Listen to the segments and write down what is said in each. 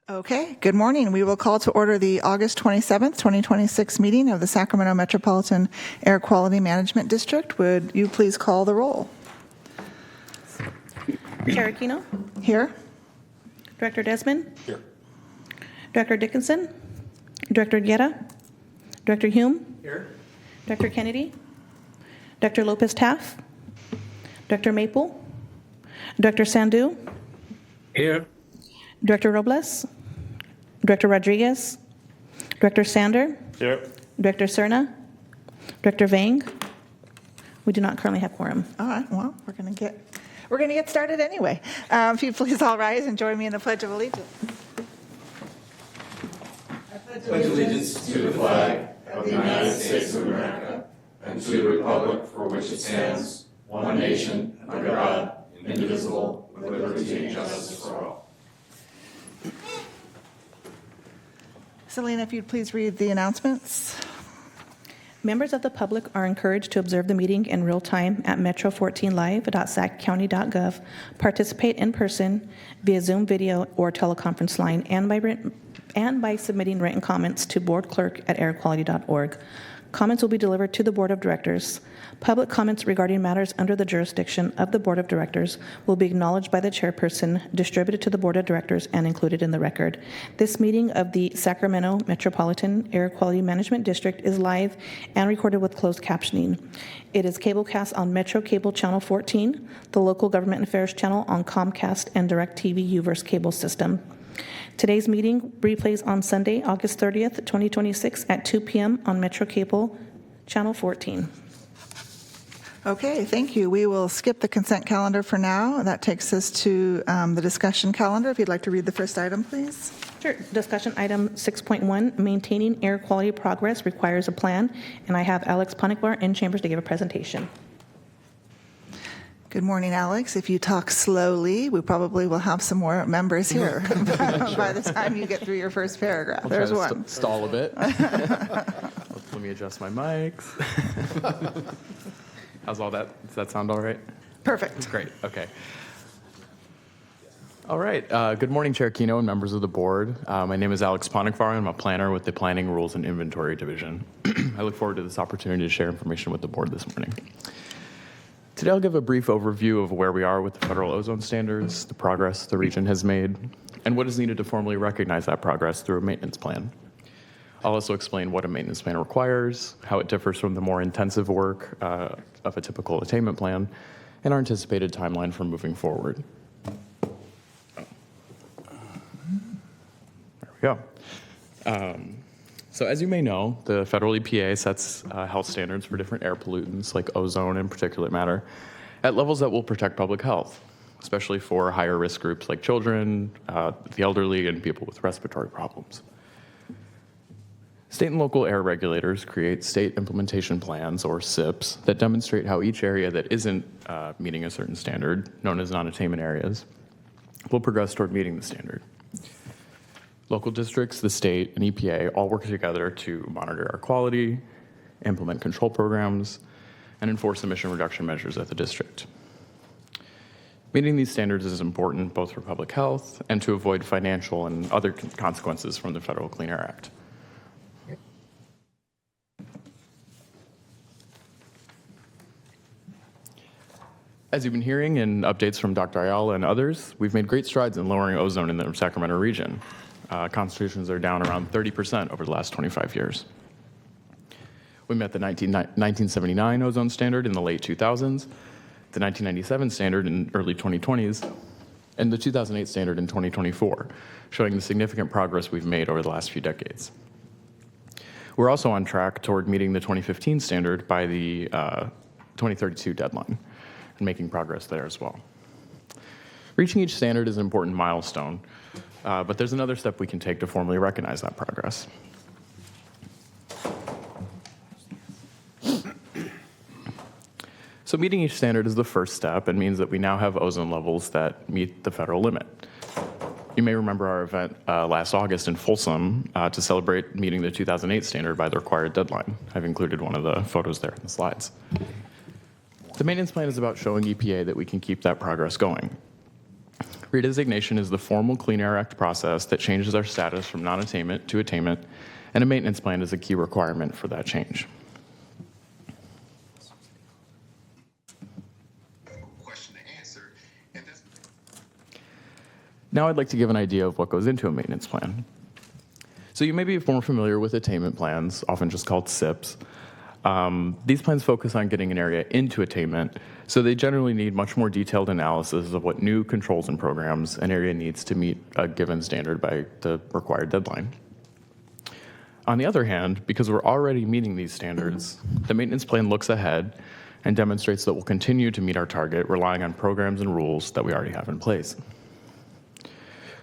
Okay, good morning. We will call to order the August 27th, 2026 meeting of the Sacramento Metropolitan Air Quality Management District. Would you please call the roll? Chair Aquino, Here. Director Desmond, Here. Director Dickinson, Director Guerra, Director Hume, Here. Director Kennedy, Dr. Lopez-Taff, Dr. Maple, Dr. Sandu, Here. Director Robles, Director Rodriguez, Director Sander, Here. Director Cerna, Director Vang. We do not currently have quorum. All right, well, we're going to get started anyway. If you please all rise and join me in the Pledge of Allegiance. Pledge allegiance to the flag of the United States of America and to the republic for which it stands, one nation, under God, indivisible, with liberty and justice for all. Selena, if you'd please read the announcements. Members of the public are encouraged to observe the meeting in real time at metro14live.saccounty.gov, participate in person via Zoom video or teleconference line, and by submitting written comments to boardclerk@airquality.org. Comments will be delivered to the Board of Directors. Public comments regarding matters under the jurisdiction of the Board of Directors will be acknowledged by the chairperson, distributed to the Board of Directors, and included in the record. This meeting of the Sacramento Metropolitan Air Quality Management District is live and recorded with closed captioning. It is cablecast on Metro Cable Channel 14, the Local Government Affairs Channel on Comcast and DirecTV Uverse cable system. Today's meeting replays on Sunday, August 30th, 2026 at 2 p.m. on Metro Cable Channel 14. Okay, thank you. We will skip the consent calendar for now. That takes us to the discussion calendar. If you'd like to read the first item, please. Sure. Discussion item 6.1, maintaining air quality progress requires a plan. And I have Alex Panikvar in chambers to give a presentation. Good morning, Alex. If you talk slowly, we probably will have some more members here by the time you get through your first paragraph. I'll There's try to one. stall a bit. Let me adjust my mics. How's all that? Does that sound all right? Perfect. Great. Okay. All right. Good morning, Chair Aquino and members of the board. My name is Alex Panikvar. I'm a planner with the Planning, Rules, and Inventory Division. I look forward to this opportunity to share information with the board this morning. Today, I'll give a brief overview of where we are with the federal ozone standards, the progress the region has made, and what is needed to formally recognize that progress through a maintenance plan. I'll also explain what a maintenance plan requires, how it differs from the more intensive work of a typical attainment plan, and our anticipated timeline for moving forward. There we go. So as you may know, the federal EPA sets health standards for different air pollutants like ozone and particulate matter at levels that will protect public health, especially for higher risk groups like children, the elderly, and people with respiratory problems. State and local air regulators create state implementation plans, or SIPs, that demonstrate how each area that isn't meeting a certain standard, known as non-attainment areas, will progress toward meeting the standard. Local districts, the state, and EPA all work together to monitor air quality, implement control programs, and enforce emission reduction measures at the district. Meeting these standards is important both for public health and to avoid financial and other consequences from the Federal Clean Air Act. As you've been hearing in updates from Dr. Ayala and others, we've made great strides in lowering ozone in the Sacramento region. Concentrations are down around 30% over the last 25 years. We met the 1979 ozone standard in the late 2000s, the 1997 standard in early 2020s, and the 2008 standard in 2024, showing the significant progress we've made over the last few decades. We're also on track toward meeting the 2015 standard by the 2032 deadline, and making progress there as well. Reaching each standard is an important milestone, but there's another step we can take to formally recognize that progress. So meeting each standard is the first step and means that we now have ozone levels that meet the federal limit. You may remember our event last August in Folsom to celebrate meeting the 2008 standard by the required deadline. I've included one of the photos there in the slides. The maintenance plan is about showing EPA that we can keep that progress going. Redesignation is the formal Clean Air Act process that changes our status from non-attainment to attainment, and a maintenance plan is a key requirement for that change. Now I'd like to give an idea of what goes into a maintenance plan. So you may be more familiar with attainment plans, often just called SIPs. These plans focus on getting an area into attainment, so they generally need much more detailed analysis of what new controls and programs an area needs to meet a given standard by the required deadline. On the other hand, because we're already meeting these standards, the maintenance plan looks ahead and demonstrates that we'll continue to meet our target, relying on programs and rules that we already have in place.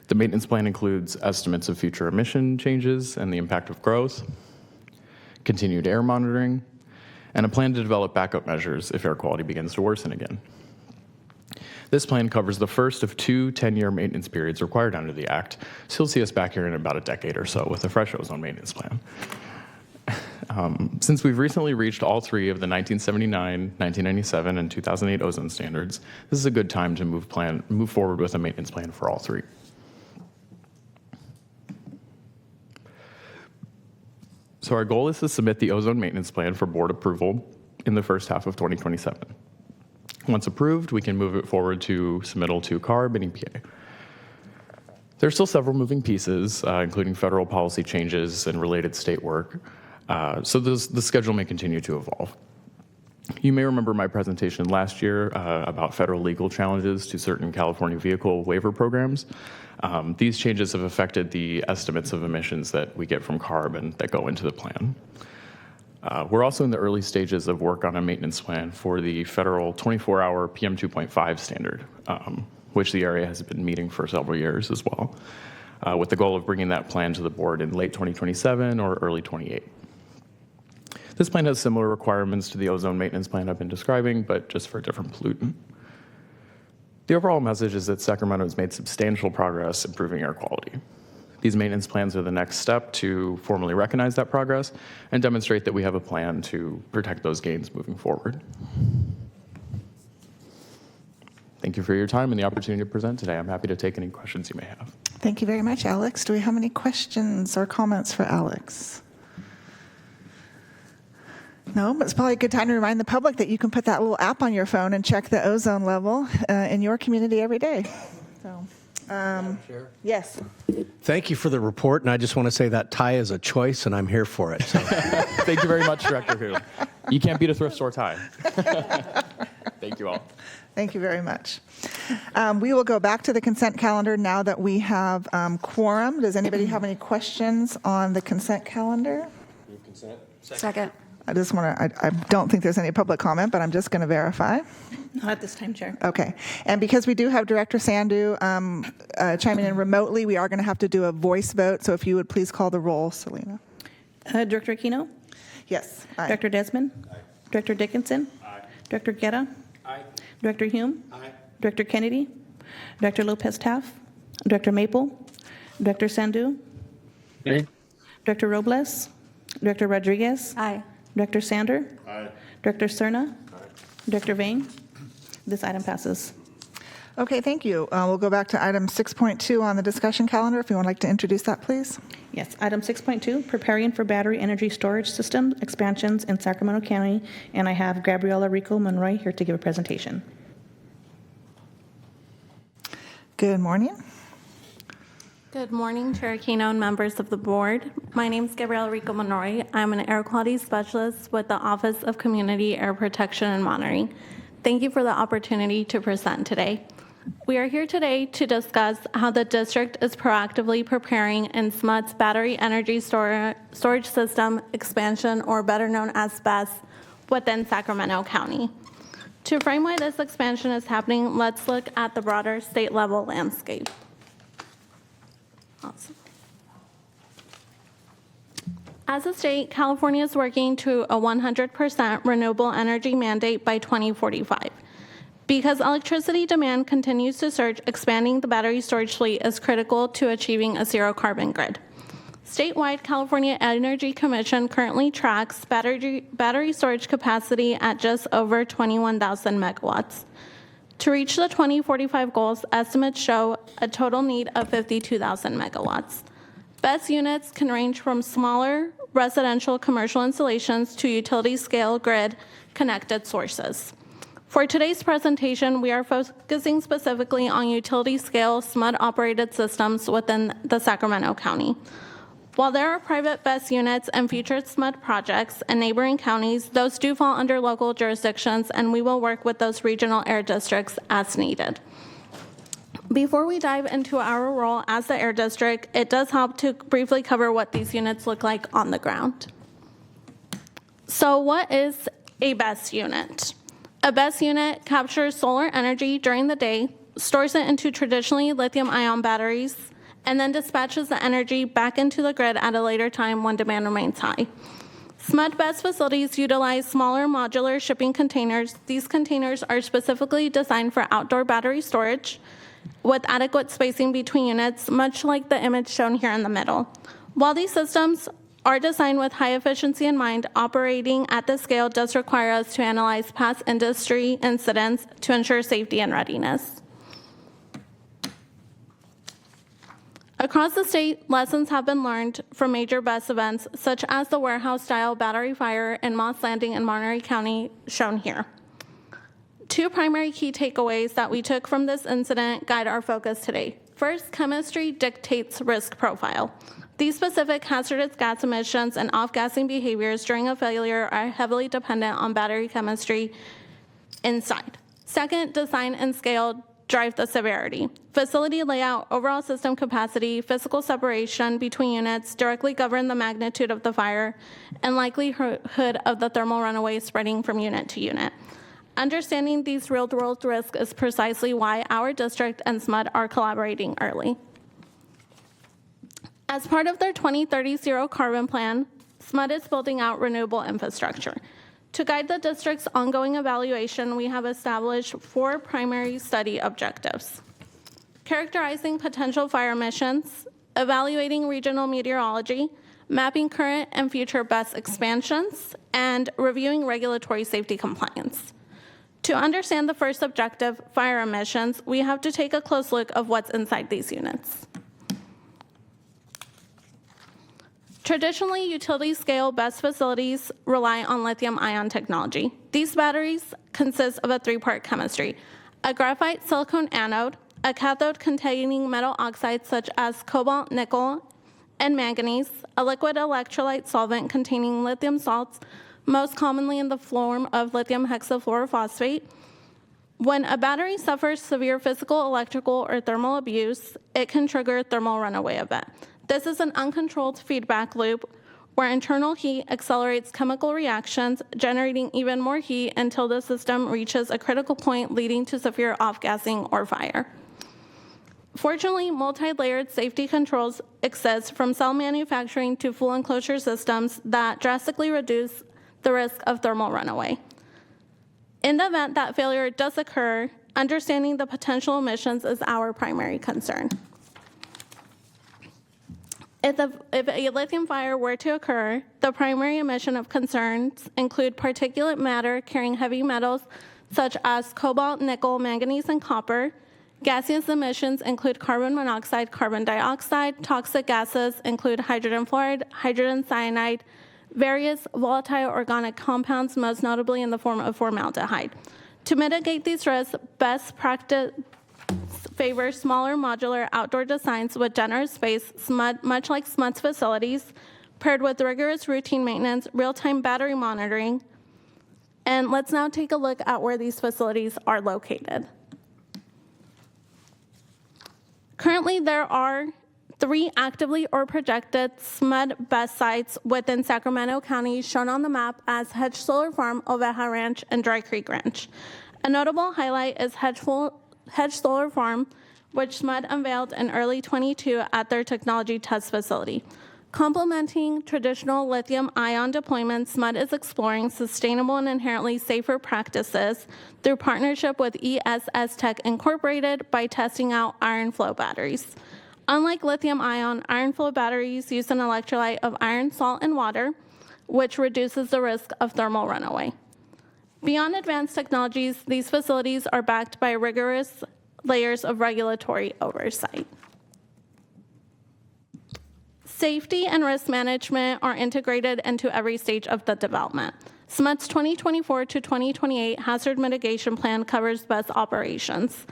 The maintenance plan includes estimates of future emission changes and the impact of growth, continued air monitoring, and a plan to develop backup measures if air quality begins to worsen again. This plan covers the first of 2 10-year maintenance periods required under the Act, so you'll see us back here in about a decade or so with a fresh ozone maintenance plan. Since we've recently reached all 3 of the 1979, 1997, and 2008 ozone standards, this is a good time to move forward with a maintenance plan for all 3. So our goal is to submit the ozone maintenance plan for board approval in the first half of 2027. Once approved, we can move it forward to submittal to CARB and EPA. There's still several moving pieces, including federal policy changes and related state work, so the schedule may continue to evolve. You may remember my presentation last year about federal legal challenges to certain California vehicle waiver programs. These changes have affected the estimates of emissions that we get from CARB and that go into the plan. We're also in the early stages of work on a maintenance plan for the federal 24-hour PM 2.5 standard, which the area has been meeting for several years as well, with the goal of bringing that plan to the board in late 2027 or early 28. This plan has similar requirements to the ozone maintenance plan I've been describing, but just for a different pollutant. The overall message is that Sacramento has made substantial progress improving air quality. These maintenance plans are the next step to formally recognize that progress and demonstrate that we have a plan to protect those gains moving forward. Thank you for your time and the opportunity to present today. I'm happy to take any questions you may have. Thank you very much, Alex. Do we have any questions or comments for Alex? No, but it's probably a good time to remind the public that you can put that little app on your phone and check the ozone level in your community every day. So, yes. Thank you for the report, and I just want to say that tie is a choice, and I'm here for it. So. Thank you very much, Director Hu. You can't beat a thrift store tie. Thank you all. Thank you very much. We will go back to the consent calendar now that we have quorum. Does anybody have any questions on the consent calendar? Move consent. Second. I just want to, I don't think there's any public comment, but I'm just going to verify. Not at this time, Chair. Okay. And because we do have Director Sandu chiming in remotely, we are going to have to do a voice vote. So if you would please call the roll, Selena. Director Aquino? Yes. Aye. Director Desmond? Aye. Director Dickinson? Aye. Director Guerra? Aye. Director Hume? Aye. Director Kennedy? Director Lopez-Taff? Director Maple? Director Sandu? Aye. Director Robles? Director Rodriguez? Aye. Director Sander? Aye. Director Cerna? Aye. Director Vane? This item passes. Okay, thank you. We'll go back to item 6.2 on the discussion calendar. If you would like to introduce that, please. Yes, item 6.2, preparing for battery energy storage system expansions in Sacramento County, and I have Gabriela Rico Monroy here to give a presentation. Good morning. Good morning, Chair Aquino and members of the board. My name is Gabriela Rico Monroy. I'm an air quality specialist with the Office of Community Air Protection and Monitoring. Thank you for the opportunity to present today. We are here today to discuss how the district is proactively preparing in SMUT's battery energy storage system expansion, or better known as BESS, within Sacramento County. To frame why this expansion is happening, let's look at the broader state-level landscape. Awesome. As a state, California is working to a 100% renewable energy mandate by 2045. Because electricity demand continues to surge, expanding the battery storage fleet is critical to achieving a zero-carbon grid. Statewide, California Energy Commission currently tracks battery storage capacity at just over 21,000 megawatts. To reach the 2045 goals, estimates show a total need of 52,000 megawatts. BESS units can range from smaller residential commercial installations to utility-scale grid-connected sources. For today's presentation, we are focusing specifically on utility-scale SMUD-operated systems within the Sacramento County. While there are private BESS units and future SMUD projects in neighboring counties, those do fall under local jurisdictions, and we will work with those regional air districts as needed. Before we dive into our role as the air district, it does help to briefly cover what these units look like on the ground. So what is a BESS unit? A BESS unit captures solar energy during the day, stores it into traditionally lithium-ion batteries, and then dispatches the energy back into the grid at a later time when demand remains high. SMUD BESS facilities utilize smaller modular shipping containers. These containers are specifically designed for outdoor battery storage with adequate spacing between units, much like the image shown here in the middle. While these systems are designed with high efficiency in mind, operating at this scale does require us to analyze past industry incidents to ensure safety and readiness. Across the state, lessons have been learned from major BESS events, such as the warehouse-style battery fire in Moss Landing in Monterey County, shown here. Two primary key takeaways that we took from this incident guide our focus today. First, chemistry dictates risk profile. These specific hazardous gas emissions and off-gassing behaviors during a failure are heavily dependent on battery chemistry inside. Second, design and scale drive the severity. Facility layout, overall system capacity, physical separation between units directly govern the magnitude of the fire and likelihood of the thermal runaway spreading from unit to unit. Understanding these real-world risks is precisely why our district and SMUD are collaborating early. As part of their 2030 zero carbon plan, SMUD is building out renewable infrastructure. To guide the district's ongoing evaluation, we have established 4 primary study objectives: characterizing potential fire emissions, evaluating regional meteorology, mapping current and future BESS expansions, and reviewing regulatory safety compliance. To understand the first objective, fire emissions, we have to take a close look of what's inside these units. Traditionally, utility-scale BESS facilities rely on lithium-ion technology. These batteries consist of a 3-part chemistry: a graphite silicon anode, a cathode containing metal oxides such as cobalt, nickel, and manganese, a liquid electrolyte solvent containing lithium salts, most commonly in the form of lithium hexafluorophosphate. When a battery suffers severe physical, electrical, or thermal abuse, it can trigger a thermal runaway event. This is an uncontrolled feedback loop where internal heat accelerates chemical reactions, generating even more heat until the system reaches a critical point, leading to severe off-gassing or fire. Fortunately, multi-layered safety controls exist from cell manufacturing to full enclosure systems that drastically reduce the risk of thermal runaway. In the event that failure does occur, understanding the potential emissions is our primary concern. If a lithium fire were to occur, the primary emission of concerns include particulate matter carrying heavy metals such as cobalt, nickel, manganese, and copper. Gaseous emissions include carbon monoxide, carbon dioxide. Toxic gases include hydrogen fluoride, hydrogen cyanide, various volatile organic compounds, most notably in the form of formaldehyde. To mitigate these risks, best practice favors smaller modular outdoor designs with generous space, much like SMUD's facilities, paired with rigorous routine maintenance, real-time battery monitoring. And let's now take a look at where these facilities are located. Currently, there are 3 actively or projected SMUD BESS sites within Sacramento County, shown on the map as Hedge Solar Farm, Oveja Ranch, and Dry Creek Ranch. A notable highlight is Hedge Solar Farm, which SMUD unveiled in early 22 at their technology test facility. Complementing traditional lithium-ion deployments, SMUD is exploring sustainable and inherently safer practices through partnership with ESS Tech Incorporated by testing out iron flow batteries. Unlike lithium-ion, iron flow batteries use an electrolyte of iron, salt, and water, which reduces the risk of thermal runaway. Beyond advanced technologies, these facilities are backed by rigorous layers of regulatory oversight. Safety and risk management are integrated into every stage of the development. SMUD's 2024 to 2028 Hazard Mitigation Plan covers best operations,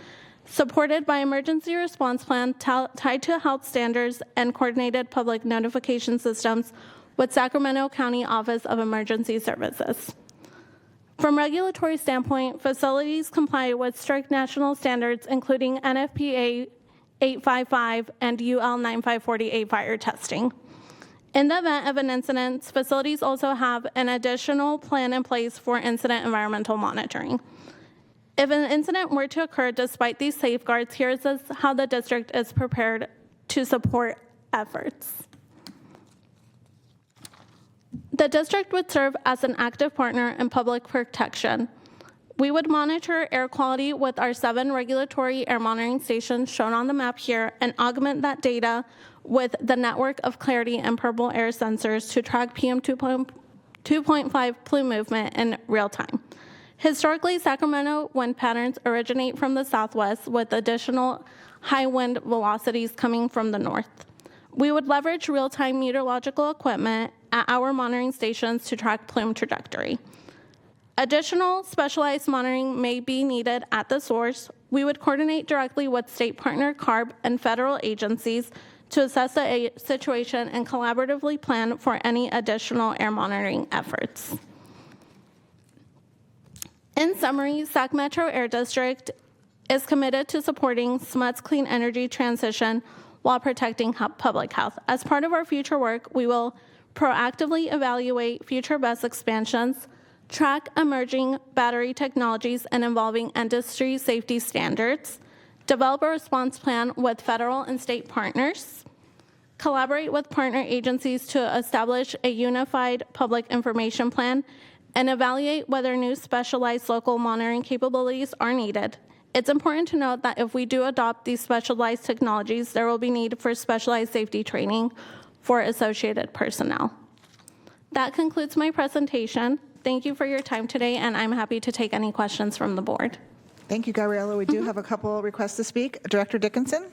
supported by emergency response plan tied to health standards and coordinated public notification systems with Sacramento County Office of Emergency Services. From regulatory standpoint, facilities comply with strict national standards, including NFPA 855 and UL 9548 fire testing. In the event of an incident, facilities also have an additional plan in place for incident environmental monitoring. If an incident were to occur despite these safeguards, here's how the district is prepared to support efforts. The district would serve as an active partner in public protection. We would monitor air quality with our 7 regulatory air monitoring stations shown on the map here and augment that data with the network of clarity and purple air sensors to track PM 2.5 plume movement in real time. Historically, Sacramento wind patterns originate from the southwest with additional high wind velocities coming from the north. We would leverage real-time meteorological equipment at our monitoring stations to track plume trajectory. Additional specialized monitoring may be needed at the source. We would coordinate directly with state partner CARB and federal agencies to assess the situation and collaboratively plan for any additional air monitoring efforts. In summary, Sac Metro Air District is committed to supporting SMUD's clean energy transition while protecting public health. As part of our future work, we will proactively evaluate future bus expansions, track emerging battery technologies and involving industry safety standards, develop a response plan with federal and state partners, collaborate with partner agencies to establish a unified public information plan, and evaluate whether new specialized local monitoring capabilities are needed. It's important to note that if we do adopt these specialized technologies, there will be need for specialized safety training for associated personnel. That concludes my presentation. Thank you for your time today, and I'm happy to take any questions from the board. Thank you, Gabriella. We do have a couple requests to speak. Director Dickinson?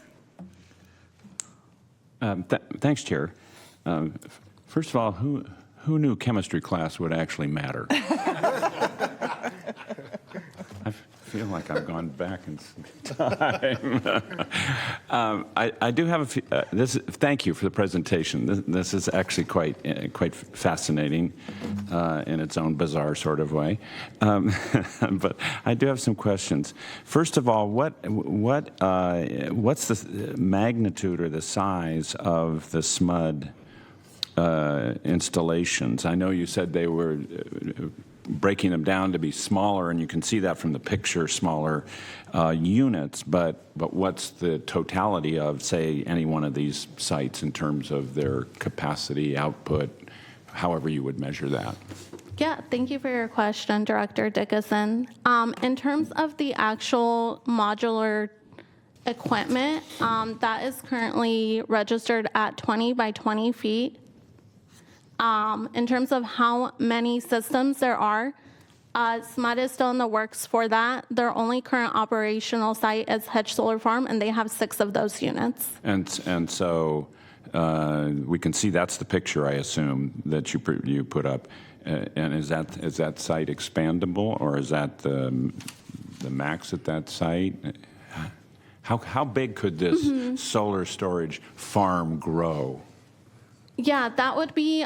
Thanks, Chair. First of all, who knew chemistry class would actually matter? I feel like I've gone back in time. I do have a few, thank you for the presentation. This is actually quite fascinating in its own bizarre sort of way. But I do have some questions. First of all, what's the magnitude or the size of the SMUD installations? I know you said they were breaking them down to be smaller, and you can see that from the picture, smaller units, but what's the totality of, say, any one of these sites in terms of their capacity, output, however you would measure that? Yeah, thank you for your question, Director Dickinson. In terms of the actual modular equipment, that is currently registered at 20 by 20 feet. In terms of how many systems there are, SMUD is still in the works for that. Their only current operational site is Hedge Solar Farm, and they have 6 of those units. And so we can see that's the picture, I assume, that you put up. And is that site expandable, or is that the max at that site? How big could this solar storage farm grow? Yeah, that would be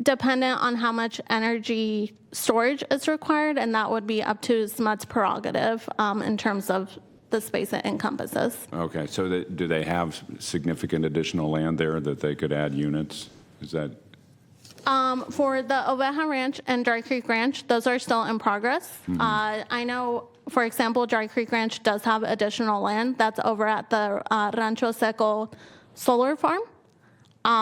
dependent on how much energy storage is required, and that would be up to SMUD's prerogative in terms of the space it encompasses. Okay, so do they have significant additional land there that they could add units? Is that? For the Oveja Ranch and Dry Creek Ranch, those are still in progress. I know, for example, Dry Creek Ranch does have additional land that's over at the Rancho Seco Solar Farm.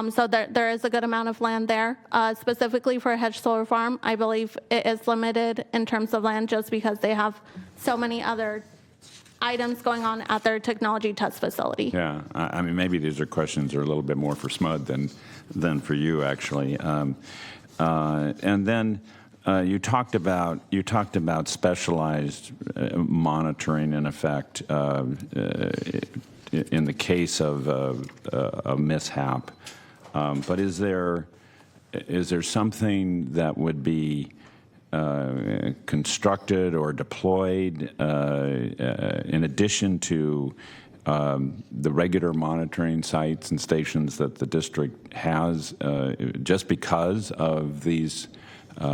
So there is a good amount of land there. Specifically for Hedge Solar Farm, I believe it is limited in terms of land just because they have so many other items going on at their technology test facility. Yeah, I mean, maybe these are questions that are a little bit more for SMUD than for you, actually. And then You talked about specialized monitoring in effect in the case of a mishap, but is there something that would be constructed or deployed in addition to the regular monitoring sites and stations that the district has, just because of these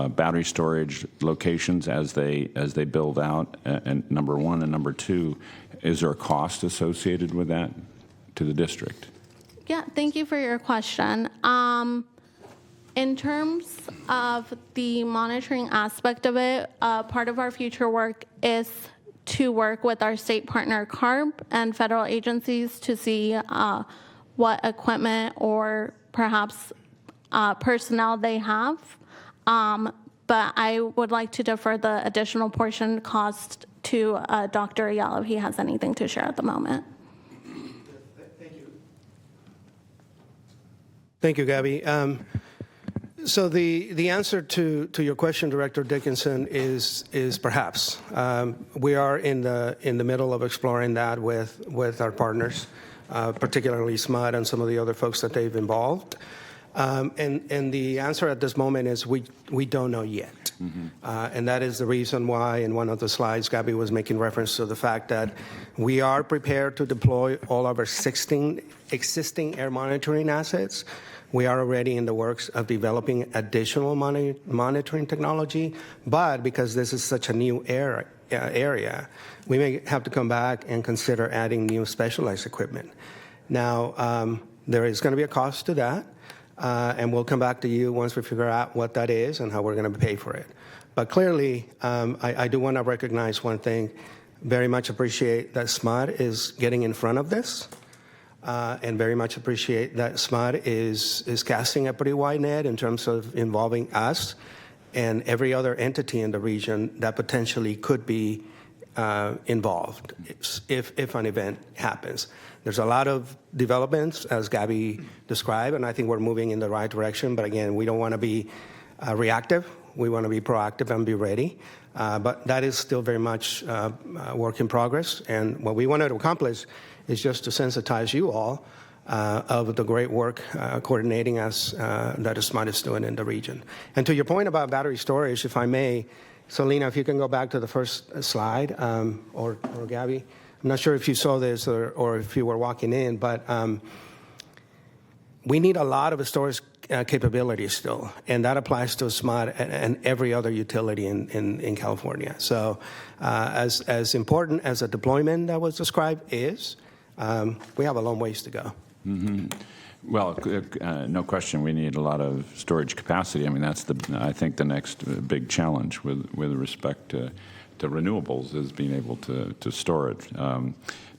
battery storage locations as they build out? And number one, and number two, is there a cost associated with that to the district? Yeah, thank you for your question. In terms of the monitoring aspect of it, part of our future work is to work with our state partner CARB and federal agencies to see what equipment or perhaps personnel they have. But I would like to defer the additional portion cost to Dr. Ayala if he has anything to share at the moment. Thank you, Gabby. So the answer to your question, Director Dickinson, is perhaps. We are in the middle of exploring that with our partners, particularly SMUD and some of the other folks that they've involved. And the answer at this moment is we don't know yet. Mm-hmm. And that is the reason why in one of the slides, Gabby was making reference to the fact that we are prepared to deploy all of our existing air monitoring assets. We are already in the works of developing additional monitoring technology, but because this is such a new area, we may have to come back and consider adding new specialized equipment. Now, there is going to be a cost to that. And we'll come back to you once we figure out what that is and how we're going to pay for it. But clearly, I do want to recognize one thing. Very much appreciate that SMUD is getting in front of this, and very much appreciate that SMUD is casting a pretty wide net in terms of involving us and every other entity in the region that potentially could be involved if an event happens. There's a lot of developments, as Gabby described, and I think we're moving in the right direction. But again, we don't want to be reactive. We want to be proactive and be ready. But that is still very much a work in progress. And what we wanted to accomplish is just to sensitize you all of the great work coordinating us that SMUD is doing in the region. And to your point about battery storage, if I may, Selena, if you can go back to the first slide, or Gabby. I'm not sure if you saw this or if you were walking in, but we need a lot of storage capabilities still, and that applies to SMUD and every other utility in California. So as important as a deployment that was described is, we have a long ways to go. Mm-hmm. Well, no question, we need a lot of storage capacity. I mean, that's I think the next big challenge with respect to renewables is being able to store it,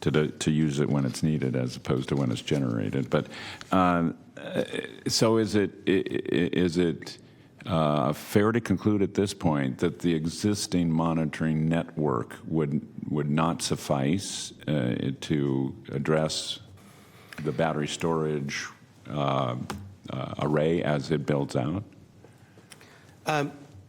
to use it when it's needed as opposed to when it's generated. But so is it fair to conclude at this point that the existing monitoring network would not suffice to address the battery storage array as it builds out?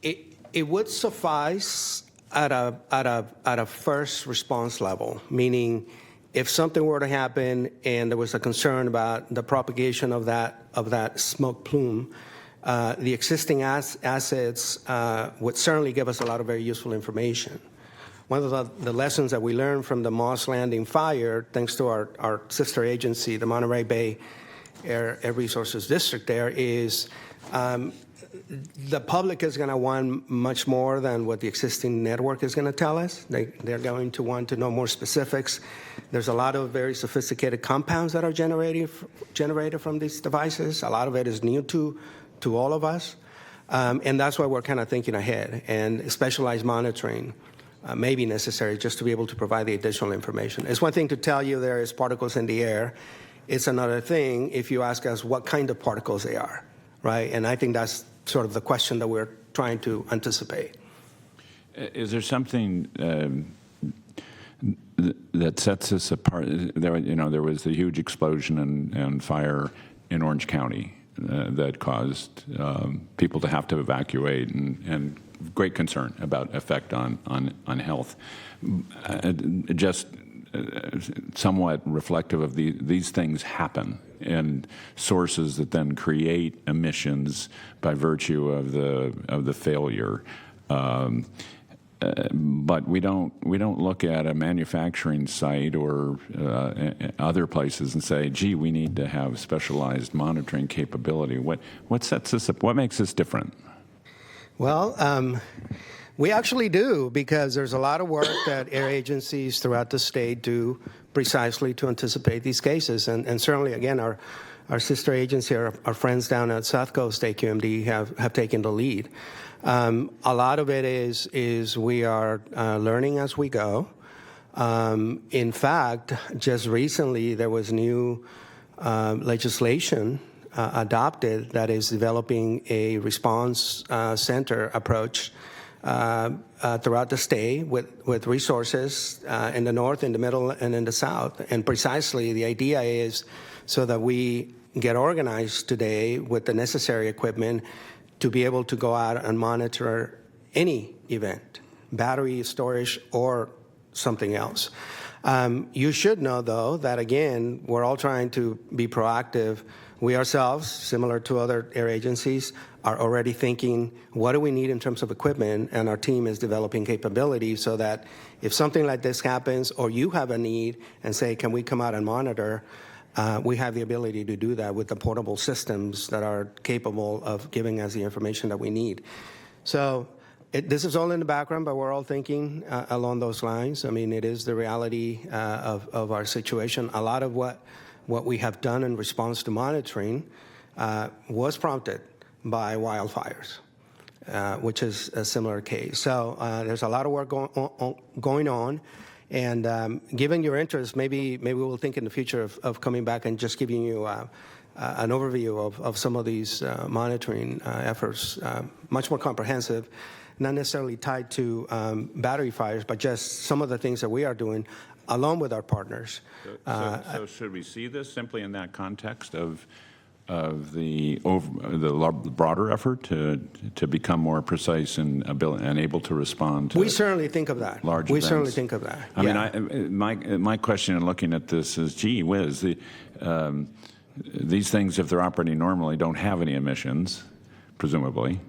It would suffice at a first response level, meaning if something were to happen and there was a concern about the propagation of that smoke plume, the existing assets would certainly give us a lot of very useful information. One of the lessons that we learned from the Moss Landing fire, thanks to our sister agency, the Monterey Bay Air Resources District there, is the public is going to want much more than what the existing network is going to tell us. They're going to want to know more specifics. There's a lot of very sophisticated compounds that are generated from these devices. A lot of it is new to all of us. And that's why we're kind of thinking ahead. And specialized monitoring may be necessary just to be able to provide the additional information. It's one thing to tell you there is particles in the air. It's another thing if you ask us what kind of particles they are, right? And I think that's sort of the question that we're trying to anticipate. Is there something that sets us apart? There was the huge explosion and fire in Orange County that caused people to have to evacuate and great concern about effect on health. Just somewhat reflective of these things happen, and sources that then create emissions by virtue of the failure. But we don't look at a manufacturing site or other places and say, gee, we need to have specialized monitoring capability. What sets us up? What makes us different? Well, we actually do, because there's a lot of work that air agencies throughout the state do precisely to anticipate these cases. And certainly, again, our sister agency, our friends down at South Coast AQMD have taken the lead. A lot of it is we are learning as we go. In fact, just recently there was new legislation adopted that is developing a response center approach throughout the state with resources in the north, in the middle, and in the south. And precisely the idea is so that we get organized today with the necessary equipment to be able to go out and monitor any event, battery storage or something else. You should know, though, that again, we're all trying to be proactive. We ourselves, similar to other air agencies, are already thinking, what do we need in terms of equipment? And our team is developing capabilities so that if something like this happens, or you have a need and say, can we come out and monitor, we have the ability to do that with the portable systems that are capable of giving us the information that we need. So this is all in the background, but we're all thinking along those lines. I mean, it is the reality of our situation. A lot of what we have done in response to monitoring was prompted by wildfires, which is a similar case. So there's a lot of work going on. And given your interest, maybe we'll think in the future of coming back and just giving you an overview of some of these monitoring efforts, much more comprehensive, not necessarily tied to battery fires, but just some of the things that we are doing along with our partners. So should we see this simply in that context of the broader effort to become more precise and able to respond to we certainly think of that. Large we events? certainly think of that. I mean, my question in looking at this is, gee whiz, these things, if they're operating normally, don't have any emissions, presumably.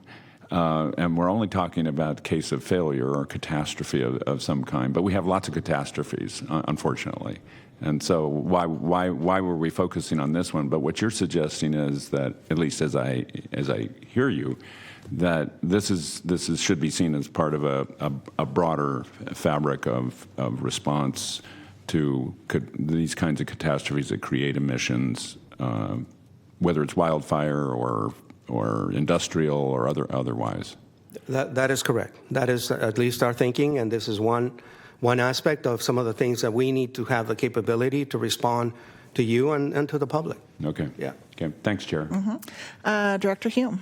And we're only talking about case of failure or catastrophe of some kind, but we have lots of catastrophes, unfortunately. And so why were we focusing on this one? But what you're suggesting is that, at least as I hear you, that this should be seen as part of a broader fabric of response to these kinds of catastrophes that create emissions, whether it's wildfire or industrial or otherwise. That is correct. That is at least our thinking, and this is one aspect of some of the things that we need to have the capability to respond to you and to the public. Okay. Yeah. Okay. Thanks, Chair. Director Hume.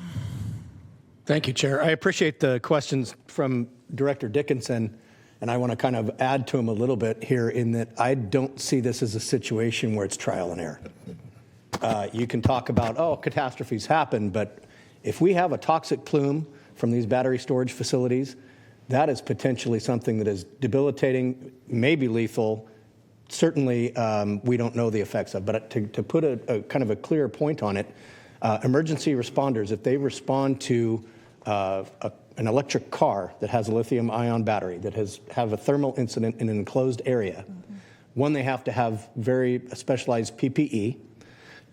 Thank you, Chair. I appreciate the questions from Director Dickinson, and I want to kind of add to him a little bit here in that I don't see this as a situation where it's trial and error. You can talk about, catastrophes happen, but if we have a toxic plume from these battery storage facilities, that is potentially something that is debilitating, maybe lethal. Certainly, we don't know the effects of. But to put a kind of a clear point on it, emergency responders, if they respond to an electric car that has a lithium-ion battery that have a thermal incident in an enclosed area, one, they have to have very specialized PPE.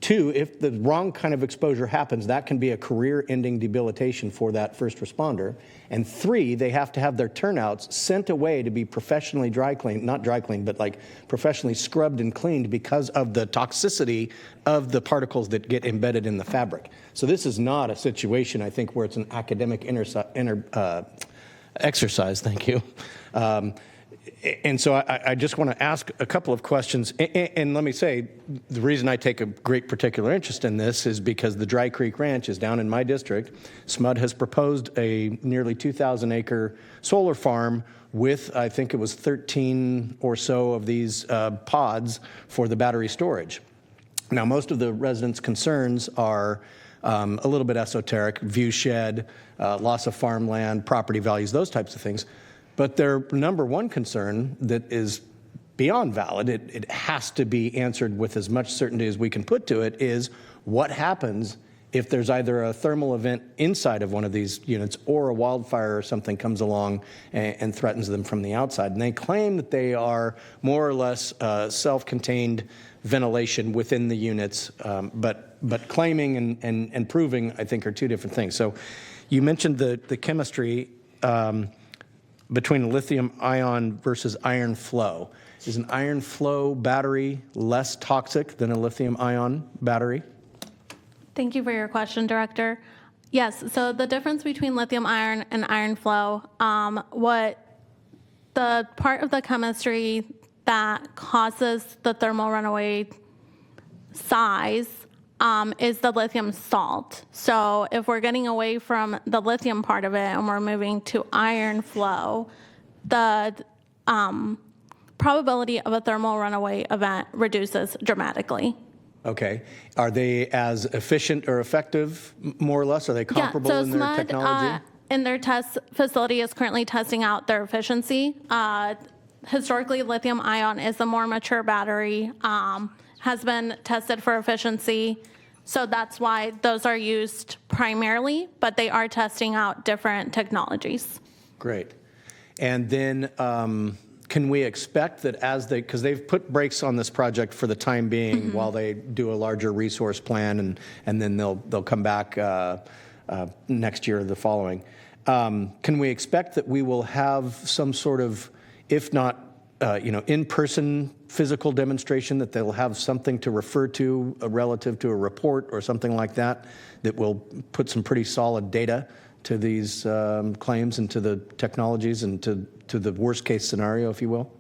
Two, if the wrong kind of exposure happens, that can be a career-ending debilitation for that first responder. And three, they have to have their turnouts sent away to be professionally professionally scrubbed and cleaned because of the toxicity of the particles that get embedded in the fabric. So this is not a situation, I think, where it's an academic exercise. Thank you. And so I just want to ask a couple of questions. And let me say, the reason I take a great particular interest in this is because the Dry Creek Ranch is down in my district. SMUD has proposed a nearly 2,000-acre solar farm with, I think it was 13 or so of these pods for the battery storage. Now, most of the residents' concerns are a little bit esoteric, view shed, loss of farmland, property values, those types of things. But their number one concern that is beyond valid, it has to be answered with as much certainty as we can put to it, is what happens if there's either a thermal event inside of one of these units or a wildfire or something comes along and threatens them from the outside. And they claim that they are more or less self-contained ventilation within the units, but claiming and proving, I think, are two different things. So you mentioned the chemistry between lithium ion versus iron flow. Is an iron flow battery less toxic than a lithium ion battery? Thank you for your question, Director. Yes, so the difference between lithium ion and iron flow, what the part of the chemistry that causes the thermal runaway size is the lithium salt. So if we're getting away from the lithium part of it and we're moving to iron flow, the probability of a thermal runaway event reduces dramatically. Okay. Are they as efficient or effective, more or less? Are they comparable in their technology? In their test facility is currently testing out their efficiency. Historically, lithium ion is the more mature battery, has been tested for efficiency. So that's why those are used primarily, but they are testing out different technologies. Great. And then can we expect that as because they've put brakes on this project for the time being while they do a larger resource plan, and then they'll come back next year or the following. Can we expect that we will have some sort of, if not in-person physical demonstration, that they'll have something to refer to relative to a report or something like that, that will put some pretty solid data to these claims and to the technologies and to the worst case scenario, if you will?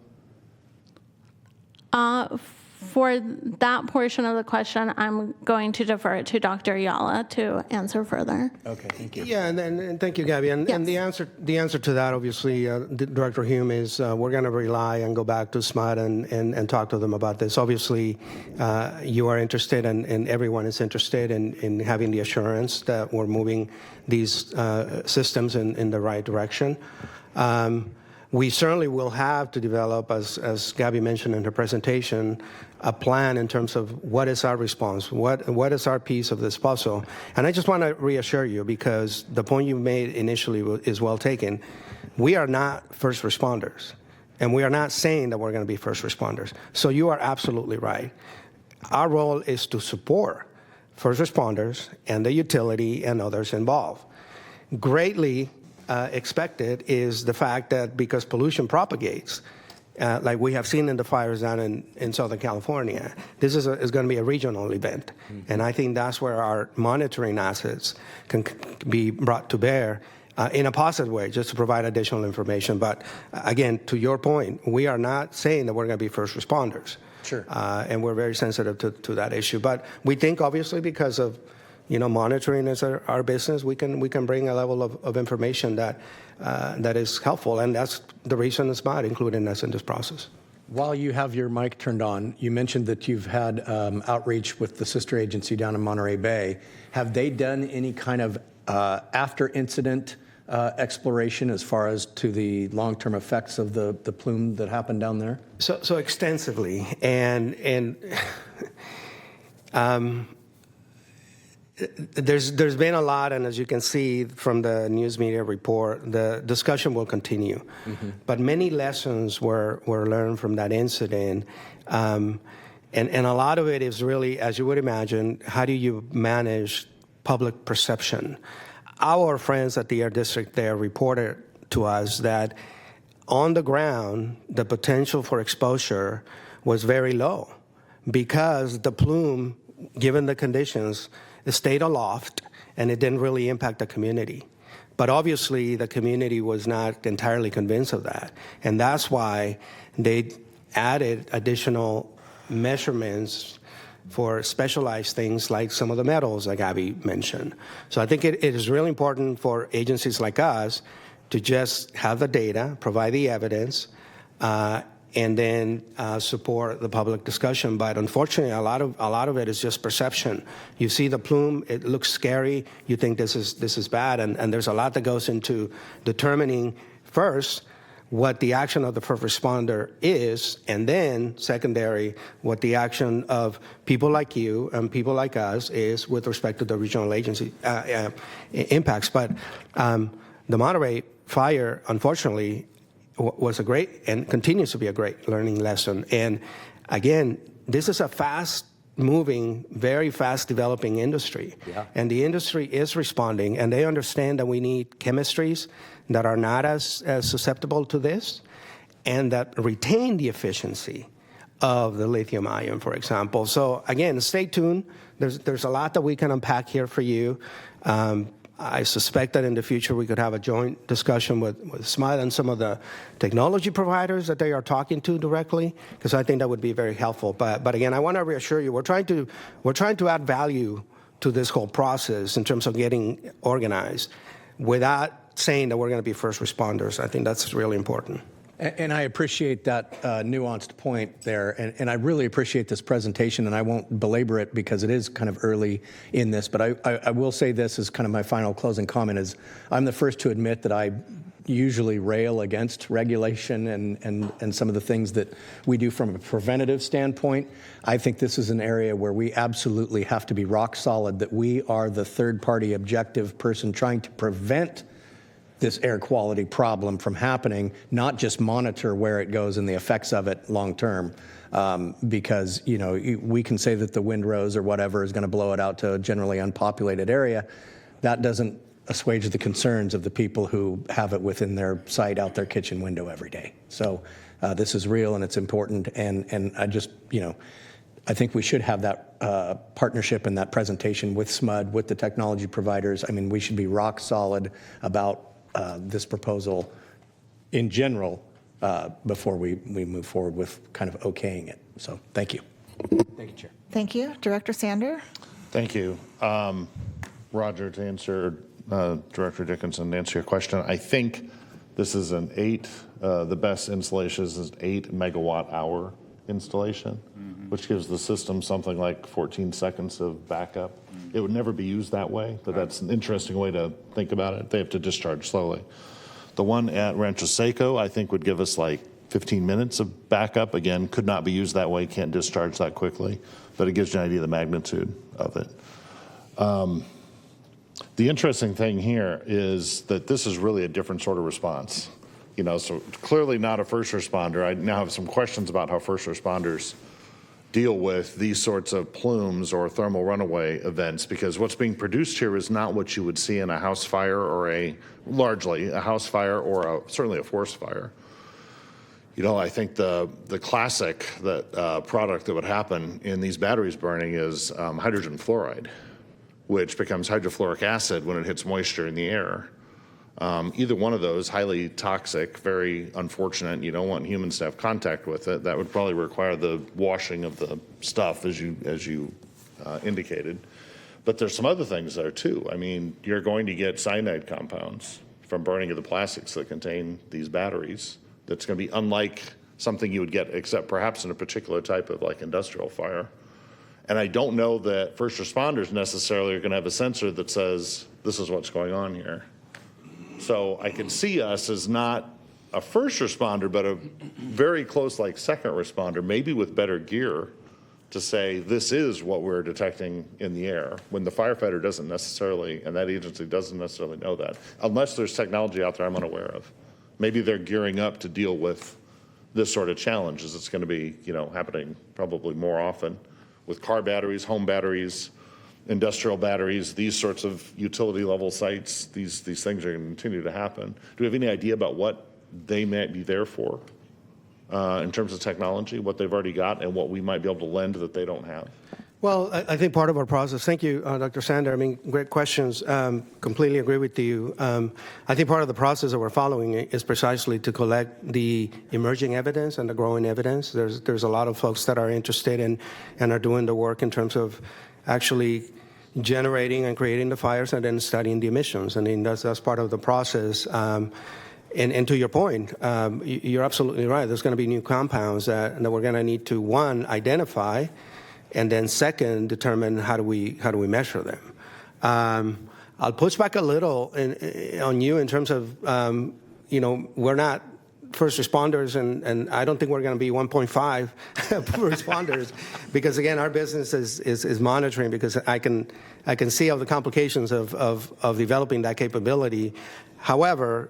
For that portion of the question, I'm going to defer it to Dr. Ayala to answer further. Okay, thank you. Yeah, and thank you, Gabby. And Yes. the answer to that, obviously, Director Hume, is we're going to rely and go back to SMUD and talk to them about this. Obviously, you are interested, and everyone is interested in having the assurance that we're moving these systems in the right direction. We certainly will have to develop, as Gabby mentioned in her presentation, a plan in terms of what is our response, what is our piece of this puzzle. And I just want to reassure you, because the point you made initially is well taken. We are not first responders, and we are not saying that we're going to be first responders. So you are absolutely right. Our role is to support first responders and the utility and others involved. Greatly expected is the fact that because pollution propagates, like we have seen in the fires down in Southern California, this is going to be a regional event. And I think that's where our monitoring assets can be brought to bear in a positive way, just to provide additional information. But again, to your point, we are not saying that we're going to be first responders. Sure. And we're very sensitive to that issue. But we think, obviously, because of monitoring is our business, we can bring a level of information that is helpful, and that's the reason it's not including us in this process. While you have your mic turned on, you mentioned that you've had outreach with the sister agency down in Monterey Bay. Have they done any kind of after-incident exploration as far as to the long-term effects of the plume that happened down there? So extensively, and there's been a lot, and as you can see from the news media report, the discussion will continue. But many lessons were learned from that incident, and a lot of it is really, as you would imagine, how do you manage public perception? Our friends at the Air District there reported to us that on the ground, the potential for exposure was very low because the plume, given the conditions, stayed aloft, and it didn't really impact the community. But obviously, the community was not entirely convinced of that, and that's why they added additional measurements for specialized things like some of the metals like Abby mentioned. So I think it is really important for agencies like us to just have the data, provide the evidence, and then support the public discussion. But unfortunately, a lot of it is just perception. You see the plume, it looks scary. You think this is bad, and there's a lot that goes into determining first what the action of the first responder is, and then secondary, what the action of people like you and people like us is with respect to the regional agency impacts. But the Monterey fire, unfortunately, was a great and continues to be a great learning lesson. And again, this is a fast-moving, very fast-developing industry. Yeah. And the industry is responding, and they understand that we need chemistries that are not as susceptible to this and that retain the efficiency of the lithium ion, for example. So again, stay tuned. There's a lot that we can unpack here for you. I suspect that in the future we could have a joint discussion with SMUD and some of the technology providers that they are talking to directly, because I think that would be very helpful. But again, I want to reassure you, we're trying to add value to this whole process in terms of getting organized without saying that we're going to be first responders. I think that's really important. And I appreciate that nuanced point there, and I really appreciate this presentation, and I won't belabor it because it is kind of early in this, but I will say this as kind of my final closing comment is I'm the first to admit that I usually rail against regulation and some of the things that we do from a preventative standpoint. I think this is an area where we absolutely have to be rock solid, that we are the third-party objective person trying to prevent this air quality problem from happening, not just monitor where it goes and the effects of it long term, because we can say that the windrows or whatever is going to blow it out to a generally unpopulated area. That doesn't assuage the concerns of the people who have it within their sight out their kitchen window every day. So this is real and it's important, and I just I think we should have that partnership and that presentation with SMUD, with the technology providers. I mean, we should be rock solid about this proposal in general before we move forward with kind of okaying it. So thank you. Thank you, Chair. Thank you. Director Sander? Thank you. Roger, to answer, Director Dickinson, to answer your question, I think this is the best installation is an 8 megawatt hour installation, which gives the system something like 14 seconds of backup. It would never be used that way, but that's an interesting way to think about it. They have to discharge slowly. The one at Rancho Seco, I think, would give us like 15 minutes of backup. Again, could not be used that way, can't discharge that quickly, but it gives you an idea of the magnitude of it. The interesting thing here is that this is really a different sort of response. So clearly not a first responder. I now have some questions about how first responders deal with these sorts of plumes or thermal runaway events, because what's being produced here is not what you would see in a house fire or largely a house fire or certainly a forest fire. I think the classic product that would happen in these batteries burning is hydrogen fluoride, which becomes hydrofluoric acid when it hits moisture in the air. Either one of those, highly toxic, very unfortunate. You don't want humans to have contact with it. That would probably require the washing of the stuff, as you indicated. But there's some other things there too. I mean, you're going to get cyanide compounds from burning of the plastics that contain these batteries. That's going to be unlike something you would get, except perhaps in a particular type of industrial fire. And I don't know that first responders necessarily are going to have a sensor that says this is what's going on here. So I can see us as not a first responder, but a very close second responder, maybe with better gear, to say this is what we're detecting in the air, when the firefighter doesn't necessarily, and that agency doesn't necessarily know that, unless there's technology out there I'm unaware of. Maybe they're gearing up to deal with this sort of challenge, as it's going to be happening probably more often with car batteries, home batteries, industrial batteries, these sorts of utility level sites. These things are going to continue to happen. Do we have any idea about what they might be there for in terms of technology, what they've already got, and what we might be able to lend that they don't have? Well, I think part of our process, thank you, Dr. Sander. I mean, great questions. Completely agree with you. I think part of the process that we're following is precisely to collect the emerging evidence and the growing evidence. There's a lot of folks that are interested in and are doing the work in terms of actually generating and creating the fires and then studying the emissions. I mean, that's part of the process. And to your point, you're absolutely right. There's going to be new compounds that we're going to need to, one, identify, and then second, determine how do we measure them. I'll push back a little on you in terms of, we're not first responders, and I don't think we're going to be 1.5 responders, because again, our business is monitoring, because I can see all the complications of developing that capability. However,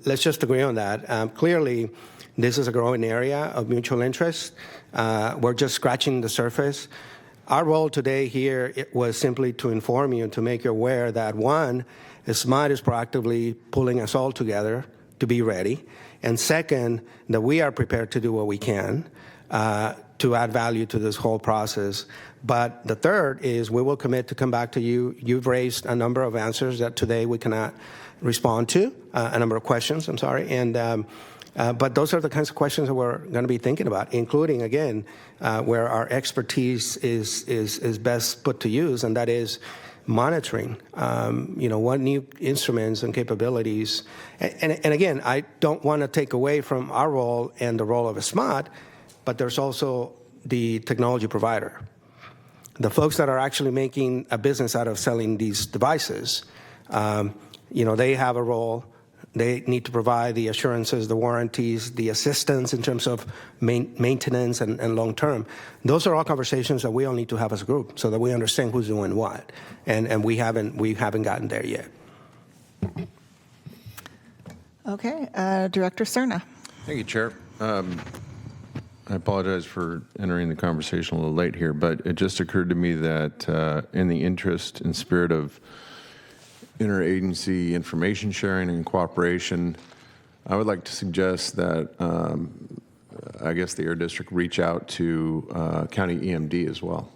let's just agree on that. Clearly, this is a growing area of mutual interest. We're just scratching the surface. Our role today here was simply to inform you and to make you aware that, one, SMART is proactively pulling us all together to be ready, and second, that we are prepared to do what we can to add value to this whole process. But the third is we will commit to come back to you. You've raised a number of answers that today we cannot respond to, a number of questions, I'm sorry, and but those are the kinds of questions that we're going to be thinking about, including, again, where our expertise is best put to use, and that is monitoring, what new instruments and capabilities. And again, I don't want to take away from our role and the role of a SMART, but there's also the technology provider, the folks that are actually making a business out of selling these devices. They have a role. They need to provide the assurances, the warranties, the assistance in terms of maintenance and long-term. Those are all conversations that we all need to have as a group so that we understand who's doing what, and we haven't gotten there yet. Okay, Director Cerna. Thank you, Chair. I apologize for entering the conversation a little late here, but it just occurred to me that in the interest and spirit of interagency information sharing and cooperation, I would like to suggest that I guess the Air District reach out to County EMD as well.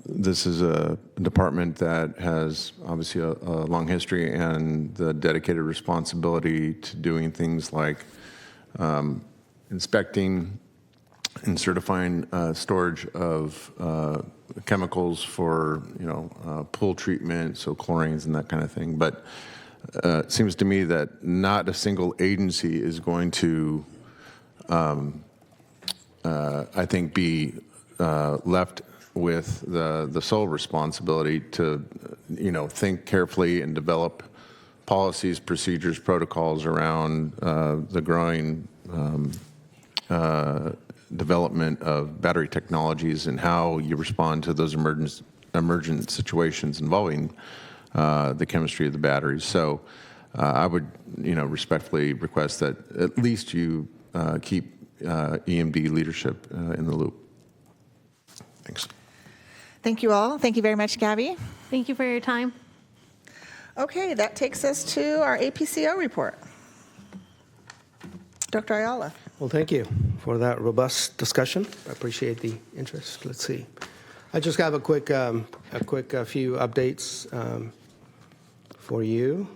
This is a department that has obviously a long history and the dedicated responsibility to doing things like inspecting and certifying storage of chemicals for pool treatment, so chlorines and that kind of thing. But it seems to me that not a single agency is going to, I think, be left with the sole responsibility to think carefully and develop policies, procedures, protocols around the growing development of battery technologies and how you respond to those emergent situations involving the chemistry of the batteries. So I would, respectfully request that at least you keep EMD leadership in the loop. Thanks. Thank you all. Thank you very much, Gabby. Thank you for your time. Okay, that takes us to our APCO report. Dr. Ayala. Well, thank you for that robust discussion. I appreciate the interest. Let's see. I just have a quick few updates for you.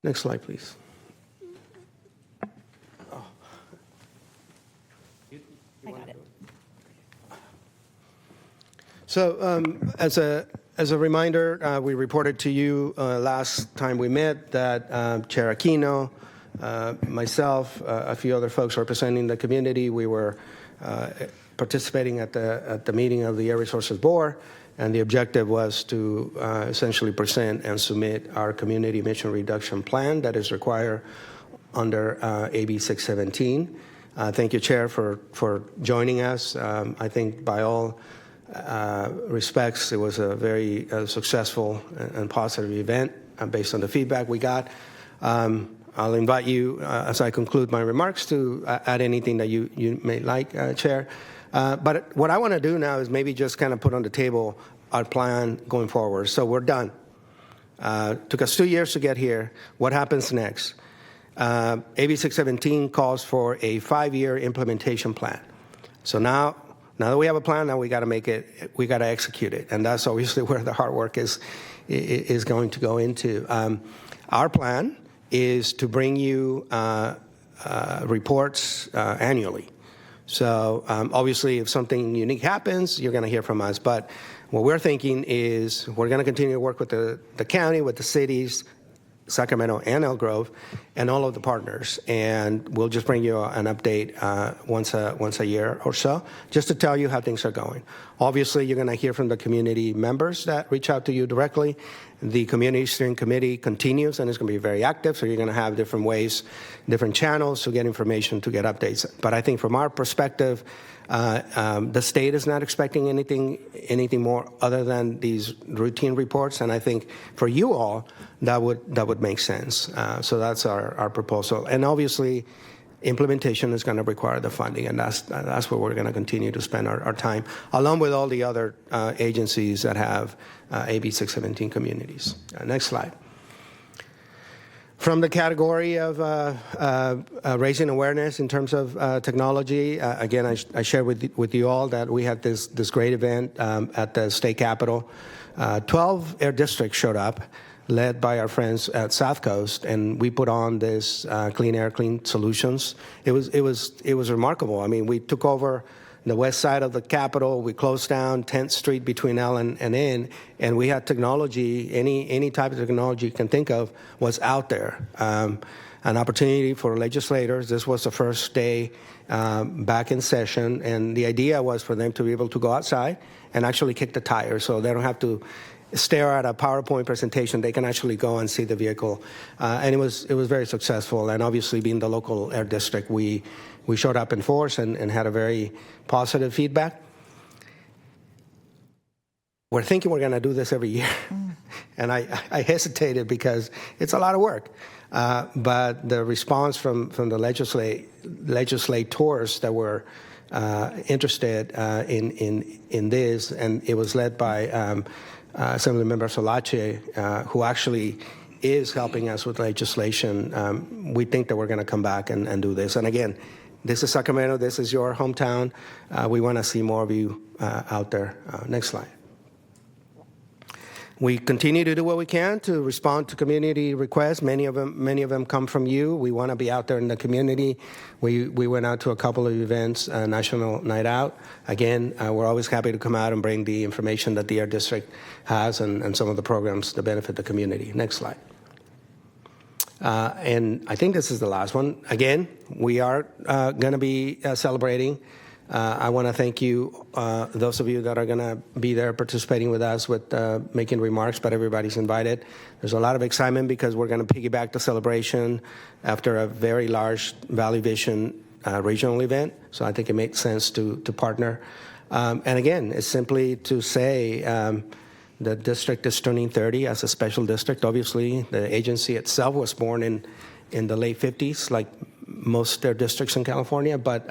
Next slide, please. I got it. So as a reminder, we reported to you last time we met that Chair Aquino, myself, a few other folks representing the community, we were participating at the meeting of the Air Resources Board, and the objective was to essentially present and submit our community emission reduction plan that is required under AB 617. Thank you, Chair, for joining us. I think by all respects, it was a very successful and positive event based on the feedback we got. I'll invite you, as I conclude my remarks, to add anything that you may like, Chair. But what I want to do now is maybe just kind of put on the table our plan going forward. So we're done. Took us 2 years to get here. What happens next? AB 617 calls for a 5-year implementation plan. So now that we have a plan, now we got to make it. We got to execute it, and that's obviously where the hard work is going to go into. Our plan is to bring you reports annually. So obviously, if something unique happens, you're going to hear from us. But what we're thinking is we're going to continue to work with the county, with the cities, Sacramento and Elk Grove, and all of the partners. And we'll just bring you an update once a year or so, just to tell you how things are going. Obviously, you're going to hear from the community members that reach out to you directly. The Community Steering Committee continues, and it's going to be very active, so you're going to have different ways, different channels to get information, to get updates. But I think from our perspective, the state is not expecting anything more other than these routine reports, and I think for you all, that would make sense. So that's our proposal. And obviously, implementation is going to require the funding, and that's where we're going to continue to spend our time, along with all the other agencies that have AB 617 communities. Next slide. From the category of raising awareness in terms of technology, again, I shared with you all that we had this great event at the state capitol. 12 air districts showed up, led by our friends at South Coast, and we put on this Clean Air, Clean Solutions. It was remarkable. I mean, we took over the west side of the Capitol. We closed down 10th Street between L and N, and we had technology, any type of technology you can think of was out there. An opportunity for legislators. This was the first day back in session, and the idea was for them to be able to go outside and actually kick the tires, so they don't have to stare at a PowerPoint presentation. They can actually go and see the vehicle, and it was very successful. And obviously, being the local air district, we showed up in force and had a very positive feedback. We're thinking we're going to do this every year, and I hesitated because it's a lot of work. But the response from the legislators that were interested in this, and it was led by Assemblymember Solache, who actually is helping us with legislation. We think that we're going to come back and do this. And again, this is Sacramento. This is your hometown. We want to see more of you out there. Next slide. We continue to do what we can to respond to community requests. Many of them come from you. We want to be out there in the community. We went out to a couple of events, National Night Out. Again, we're always happy to come out and bring the information that the Air District has and some of the programs that benefit the community. Next slide. And I think this is the last one. Again, we are going to be celebrating. I want to thank you, those of you that are going to be there participating with us with making remarks, but everybody's invited. There's a lot of excitement because we're going to piggyback the celebration after a very large Valley Vision regional event. So I think it makes sense to partner. And again, it's simply to say the district is turning 30 as a special district. Obviously, the agency itself was born in the late 50s, like most their districts in California, but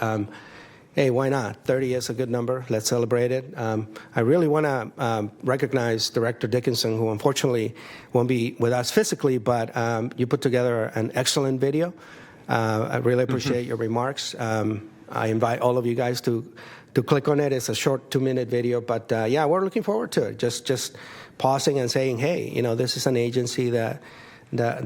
hey, why not? 30 is a good number. Let's celebrate it. I really want to recognize Director Dickinson, who unfortunately won't be with us physically, but you put together an excellent video. I really appreciate your remarks. I invite all of you guys to click on it. It's a short 2-minute video, but yeah, we're looking forward to it. Just pausing and saying, hey, this is an agency that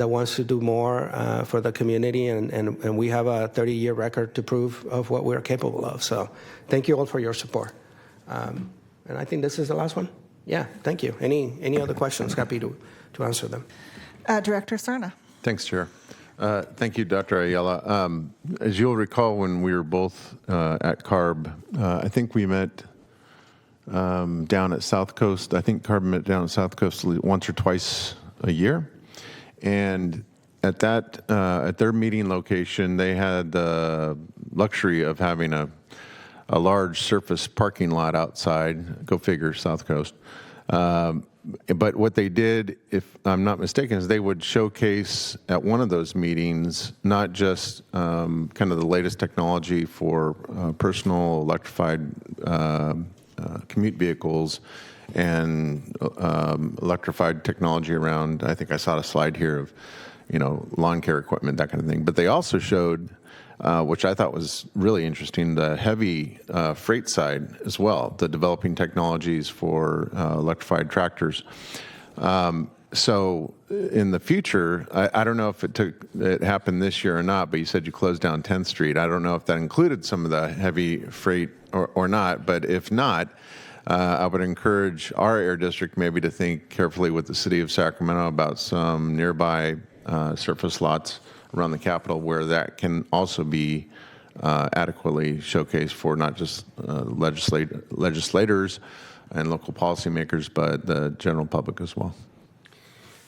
wants to do more for the community, and we have a 30-year record to prove of what we're capable of. So thank you all for your support. And I think this is the last one. Yeah, thank you. Any other questions? Happy to answer them. Director Serna. Thanks, Chair. Thank you, Dr. Ayala. As you'll recall, when we were both at CARB, I think we met down at South Coast. I think CARB met down at South Coast once or twice a year. And at their meeting location, they had the luxury of having a large surface parking lot outside. Go figure, South Coast. But what they did, if I'm not mistaken, is they would showcase at one of those meetings not just kind of the latest technology for personal electrified commute vehicles and electrified technology around, I think I saw a slide here of, lawn care equipment, that kind of thing. But they also showed, which I thought was really interesting, the heavy freight side as well, the developing technologies for electrified tractors. So in the future, I don't know if it happened this year or not, but you said you closed down 10th Street. I don't know if that included some of the heavy freight or not, but if not, I would encourage our air district maybe to think carefully with the city of Sacramento about some nearby surface lots around the Capitol where that can also be adequately showcased for not just legislators and local policymakers, but the general public as well.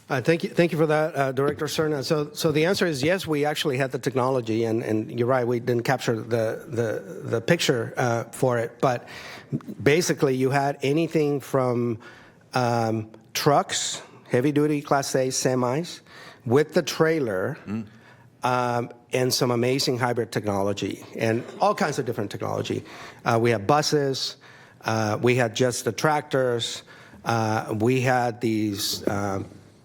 Thank you for that, Director Cerna. So the answer is yes. We actually had the technology, and you're right. We didn't capture the picture for it, but basically you had anything from trucks, heavy-duty Class A semis, with the trailer. And some amazing hybrid technology and all kinds of different technology. We have buses. We had just the tractors. We had these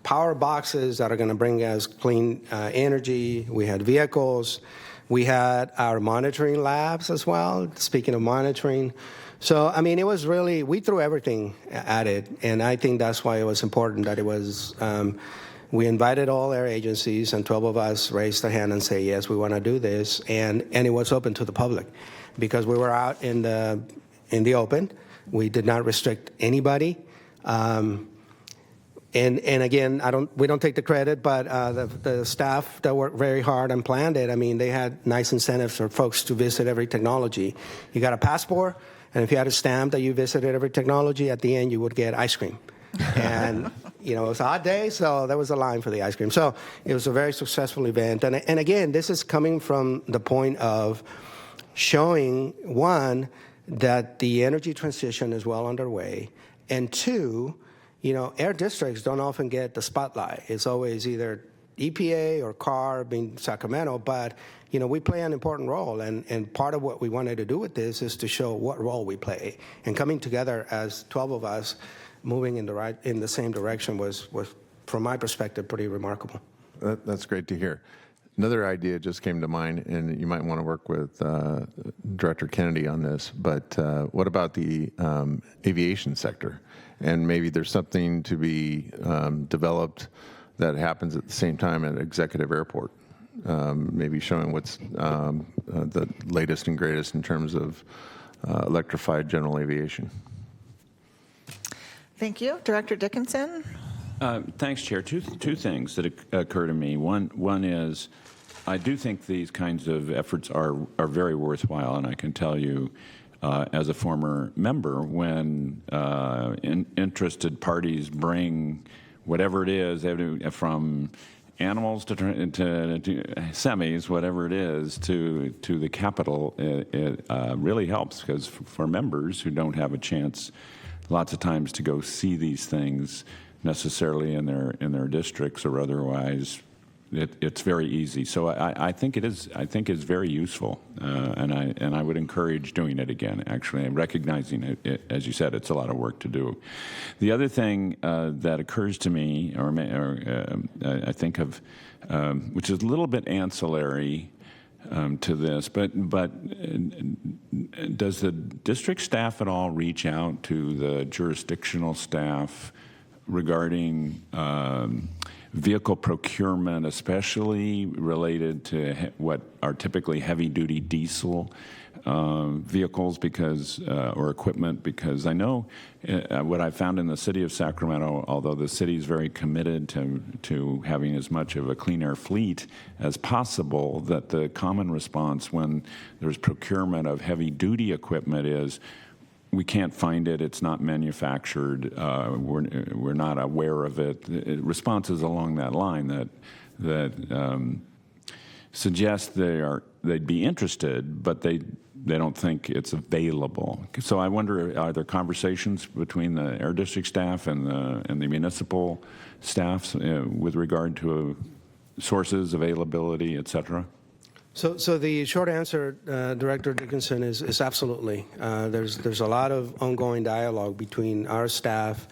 power boxes that are going to bring us clean energy. We had vehicles. We had our monitoring labs as well, speaking of monitoring. So, I mean, it was really, we threw everything at it, and I think that's why it was important that it was, we invited all air agencies, and 12 of us raised a hand and say, yes, we want to do this, and it was open to the public because we were out in the open. We did not restrict anybody. And again, we don't take the credit, but the staff that worked very hard and planned it, I mean, they had nice incentives for folks to visit every technology. You got a passport, and if you had a stamp that you visited every technology, at the end you would get ice cream. And, you know, it was a hot day, so there was a line for the ice cream. So it was a very successful event. And again, this is coming from the point of showing, one, that the energy transition is well underway, and two, you know, air districts don't often get the spotlight. It's always either EPA or CAR, being Sacramento, but, you know, we play an important role, and part of what we wanted to do with this is to show what role we play. And coming together as 12 of us, moving in the same direction was, from my perspective, pretty remarkable. That's great to hear. Another idea just came to mind, and you might want to work with Director Kennedy on this, but what about the aviation sector? And maybe there's something to be developed that happens at the same time at Executive Airport, maybe showing what's the latest and greatest in terms of electrified general aviation. Thank you. Director Dickinson? Thanks, Chair. Two things that occur to me. One is I do think these kinds of efforts are very worthwhile, and I can tell you as a former member, when interested parties bring whatever it is, from animals to semis, whatever it is, to the Capitol, it really helps, because for members who don't have a chance lots of times to go see these things necessarily in their districts or otherwise, it's very easy. So I think it is. I think it's very useful, and I would encourage doing it again. Actually, and recognizing it, as you said, it's a lot of work to do. The other thing that occurs to me, or I think of, which is a little bit ancillary to this, but does the district staff at all reach out to the jurisdictional staff regarding vehicle procurement, especially related to what are typically heavy-duty diesel vehicles, because or equipment? Because I know what I found in the city of Sacramento, although the city is very committed to having as much of a clean air fleet as possible, that the common response when there's procurement of heavy-duty equipment is, we can't find it. It's not manufactured. We're not aware of it. Responses along that line that suggest they'd be interested, but they don't think it's available. So I wonder, are there conversations between the air district staff and the municipal staffs with regard to sources, availability, et cetera? So the short answer, Director Dickinson, is absolutely. There's a lot of ongoing dialogue between our staff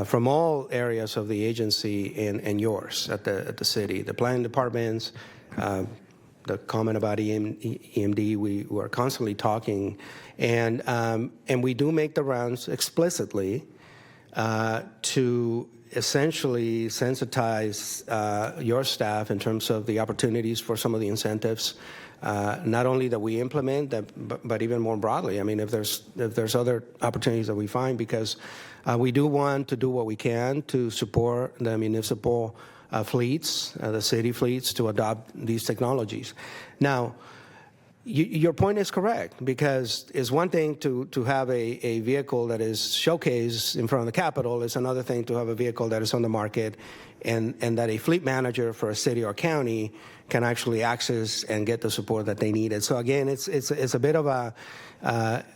from all areas of the agency and yours at the city, the planning departments, the comment about EMD. We are constantly talking, and we do make the rounds explicitly to essentially sensitize your staff in terms of the opportunities for some of the incentives, not only that we implement, but even more broadly. I mean, if there's other opportunities that we find, because we do want to do what we can to support the municipal fleets, the city fleets, to adopt these technologies. Now, your point is correct, because it's one thing to have a vehicle that is showcased in front of the Capitol. It's another thing to have a vehicle that is on the market and that a fleet manager for a city or county can actually access and get the support that they needed. So again, it's a bit of a,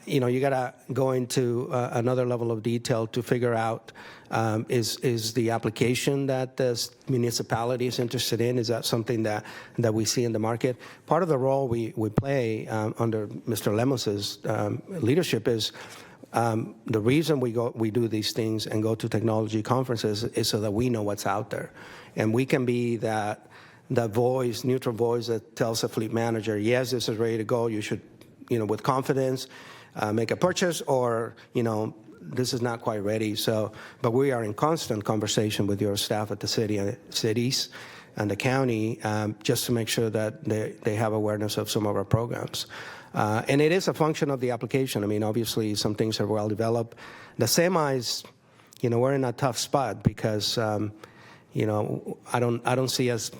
you got to go into another level of detail to figure out is the application that the municipality is interested in, is that something that we see in the market? Part of the role we play under Mr. Lemos's leadership is the reason we do these things and go to technology conferences is so that we know what's out there. And we can be that voice, neutral voice that tells a fleet manager, yes, this is ready to go, you should, with confidence, make a purchase, or, this is not quite ready. So, but we are in constant conversation with your staff at the cities and the county, just to make sure that they have awareness of some of our programs. And it is a function of the application. I mean, obviously, some things are well developed. The semis, we're in a tough spot because, I don't see as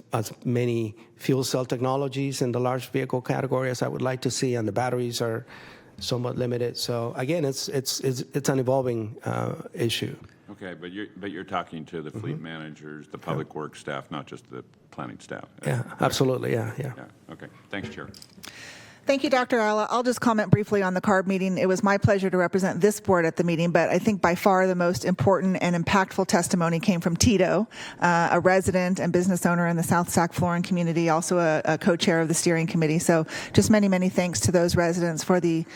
many fuel cell technologies in the large vehicle category as I would like to see, and the batteries are somewhat limited. So again, it's an evolving issue. Okay, but you're talking to the fleet managers, the public works staff, not just the planning staff. Yeah, absolutely. Yeah. Okay. Thanks, Chair. Thank you, Dr. Ayala. I'll just comment briefly on the CARB meeting. It was my pleasure to represent this board at the meeting, but I think by far the most important and impactful testimony came from Tito, a resident and business owner in the South Sac Florin community, also a co-chair of the steering committee. So just many, many thanks to those residents for the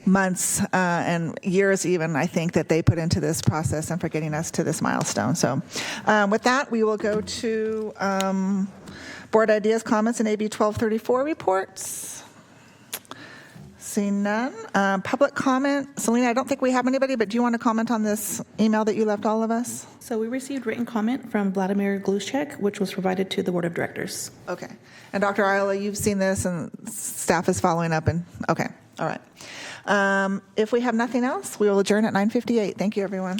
months and years even, I think, that they put into this process and for getting us to this milestone. So with that, we will go to board ideas, comments, and AB 1234 reports. Seeing none. Public comment. Selena, I don't think we have anybody, but do you want to comment on this email that you left all of us? So we received written comment from Vladimir Gluschek, which was provided to the Board of Directors. Okay. And Dr. Ayala, you've seen this and staff is following up. And okay. All right. If we have nothing else, we will adjourn at 9:58. Thank you, everyone.